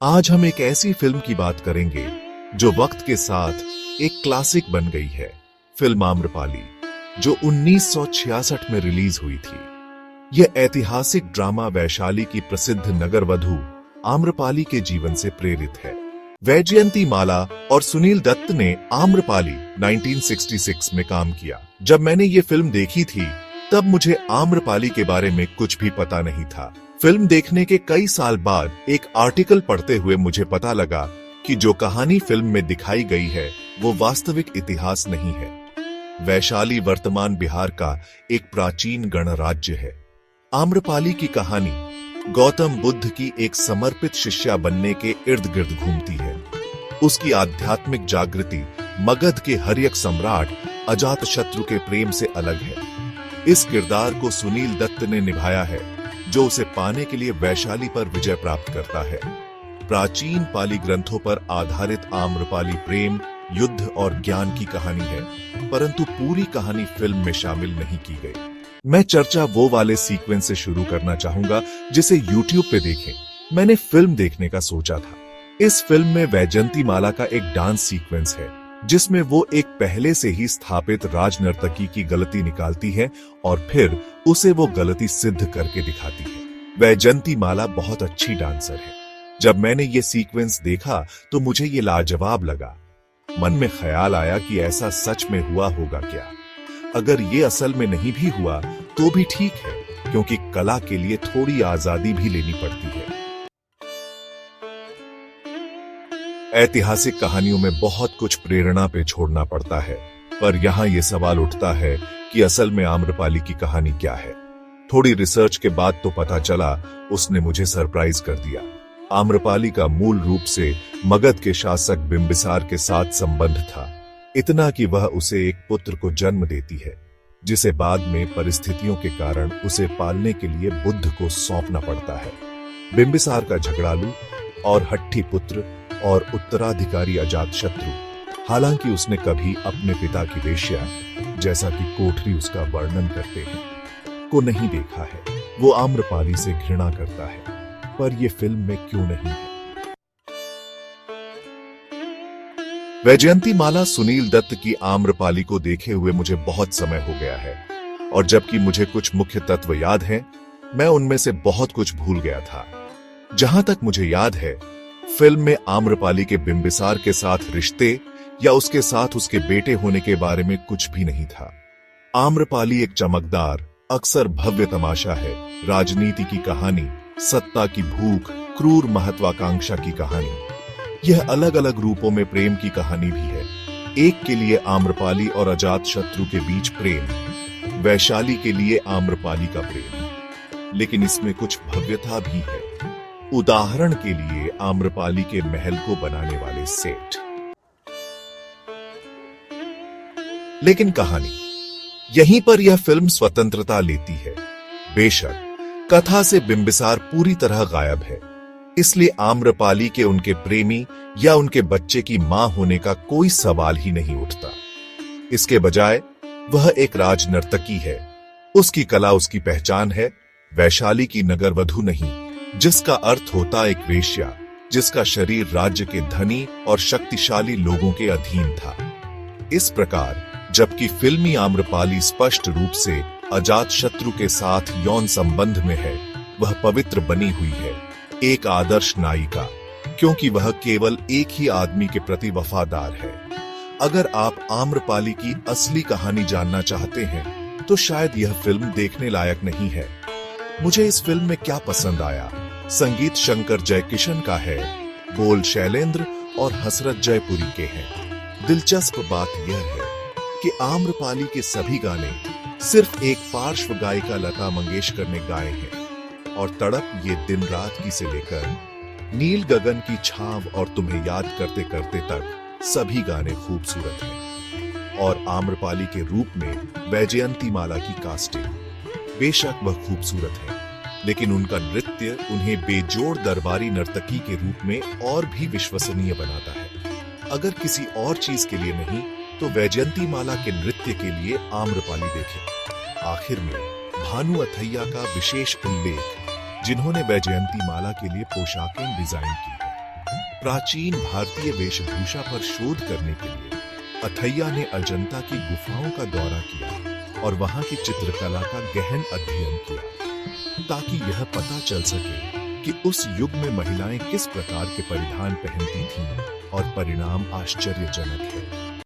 आज हम एक ऐसी फिल्म की बात करेंगे जो वक्त के साथ एक क्लासिक बन गई है। फिल्म आम्रपाली, जो 1966 में रिलीज हुई थी। यह ऐतिहासिक ड्रामा वैशाली की प्रसिद्ध नगरवधु आम्रपाली के जीवन से प्रेरित है। वैजयंती माला और सुनील दत्त ने आम्रपाली 1966 में काम किया। जब मैंने ये फिल्म देखी थी तब मुझे आम्रपाली के बारे में कुछ भी पता नहीं था। फिल्म देखने के कई साल बाद एक आर्टिकल पढ़ते हुए मुझे पता लगा कि जो कहानी फिल्म में दिखाई गई है वो वास्तविक इतिहास नहीं है। वैशाली वर्तमान बिहार का एक प्राचीन गणराज्य है। आम्रपाली की कहानी गौतम बुद्ध की एक समर्पित शिष्या बनने के इर्द गिर्द घूमती है। उसकी आध्यात्मिक जागृति मगध के हर्यक सम्राट अजातशत्रु के प्रेम से अलग है। इस किरदार को सुनील दत्त ने निभाया है, जो उसे पाने के लिए वैशाली पर विजय प्राप्त करता है। प्राचीन पाली ग्रंथों पर आधारित आम्रपाली प्रेम, युद्ध और ज्ञान की कहानी है, परंतु पूरी कहानी फिल्म में शामिल नहीं की गई। मैं चर्चा वो वाले सीक्वेंस से शुरू करना चाहूंगा जिसे YouTube पे देखें। मैंने फिल्म देखने का सोचा था। इस फिल्म में वैजयंती माला का एक डांस सीक्वेंस है जिसमें वो एक पहले से ही स्थापित राजनर्तकी की गलती निकालती है और फिर उसे वो गलती सिद्ध करके दिखाती है। वैजयंती माला बहुत अच्छी डांसर है। जब मैंने ये सीक्वेंस देखा तो मुझे ये लाजवाब लगा। मन में ख्याल आया कि ऐसा सच में हुआ होगा क्या। अगर ये असल में नहीं भी हुआ तो भी ठीक है, क्योंकि कला के लिए थोड़ी आजादी भी लेनी पड़ती है। ऐतिहासिक कहानियों में बहुत कुछ प्रेरणा पे छोड़ना पड़ता है, पर यहाँ ये सवाल उठता है कि असल में आम्रपाली की कहानी क्या है। थोड़ी रिसर्च के बाद तो पता चला, उसने मुझे सरप्राइज कर दिया। आम्रपाली का मूल रूप से मगध के शासक बिंबिसार के साथ संबंध था, इतना कि वह उसे एक पुत्र को जन्म देती है, जिसे बाद में परिस्थितियों के कारण उसे पालने के लिए बुद्ध को सौंपना पड़ता है। बिंबिसार का झगड़ालू और हट्ठी पुत्र और उत्तराधिकारी अजातशत्रु, हालांकि उसने कभी अपने पिता की वेश्या, जैसा कि कोठरी उसका वर्णन करते हैं, को नहीं देखा है। वो आम्रपाली से घृणा करता है, पर यह फिल्म में क्यों नहीं है। वैजयंती माला सुनील दत्त की आम्रपाली को देखे हुए मुझे बहुत समय हो गया है, और जबकि मुझे कुछ मुख्य तत्व याद हैं, मैं उनमें से बहुत कुछ भूल गया था। जहां तक मुझे याद है, फिल्म में आम्रपाली के बिंबिसार के साथ रिश्ते या उसके साथ उसके बेटे होने के बारे में कुछ भी नहीं था। आम्रपाली एक चमकदार, अक्सर भव्य तमाशा है। राजनीति की कहानी, सत्ता की भूख, क्रूर महत्वाकांक्षा की कहानी। यह अलग अलग रूपों में प्रेम की कहानी भी है। एक के लिए आम्रपाली और अजातशत्रु के बीच प्रेम, वैशाली के लिए आम्रपाली का प्रेम, लेकिन इसमें कुछ भव्यता भी है। उदाहरण के लिए आम्रपाली के महल को बनाने वाले सेठ। लेकिन कहानी, यहीं पर यह फिल्म स्वतंत्रता लेती है। बेशक कथा से बिंबिसार पूरी तरह गायब है, इसलिए आम्रपाली के उनके प्रेमी या उनके बच्चे की मां होने का कोई सवाल ही नहीं उठता। इसके बजाय वह एक राजनर्तकी है। उसकी कला उसकी पहचान है, वैशाली की नगरवधु नहीं, जिसका अर्थ होता एक वेश्या, जिसका शरीर राज्य के धनी और शक्तिशाली लोगों के अधीन था। इस प्रकार जबकि फिल्मी आम्रपाली स्पष्ट रूप से अजातशत्रु के साथ यौन संबंध में है, वह पवित्र बनी हुई है, एक आदर्श नायिका, क्योंकि वह केवल एक ही आदमी के प्रति वफादार है। अगर आप आम्रपाली की असली कहानी जानना चाहते हैं तो शायद यह फिल्म देखने लायक नहीं है। मुझे इस फिल्म में क्या पसंद आया? संगीत शंकर जयकिशन का है, बोल शैलेंद्र और हसरत जयपुरी के हैं। दिलचस्प बात यह है कि आम्रपाली के सभी गाने सिर्फ एक पार्श्व गायिका लता मंगेशकर ने गाए हैं, और तड़प ये दिन रात की से लेकर नील गगन की छांव और तुम्हें याद करते करते तक सभी गाने खूबसूरत हैं। और आम्रपाली के रूप में वैजयंती माला की कास्टिंग, बेशक वह खूबसूरत है, लेकिन उनका नृत्य उन्हें बेजोड़ दरबारी नर्तकी के रूप में और भी विश्वसनीय बनाता है। अगर किसी और चीज के लिए नहीं तो वैजयंती माला के नृत्य के लिए आम्रपाली देखें। आखिर में भानु अथैया का विशेष उल्लेख, जिन्होंने वैजयंती माला के लिए पोशाकें डिजाइन की है। प्राचीन भारतीय वेशभूषा पर शोध करने के लिए अथैया ने अजंता की गुफाओं का दौरा किया और वहां की चित्रकला का गहन अध्ययन किया, ताकि यह पता चल सके कि उस युग में महिलाएं किस प्रकार के परिधान पहनती थीं, और परिणाम आश्चर्यजनक है।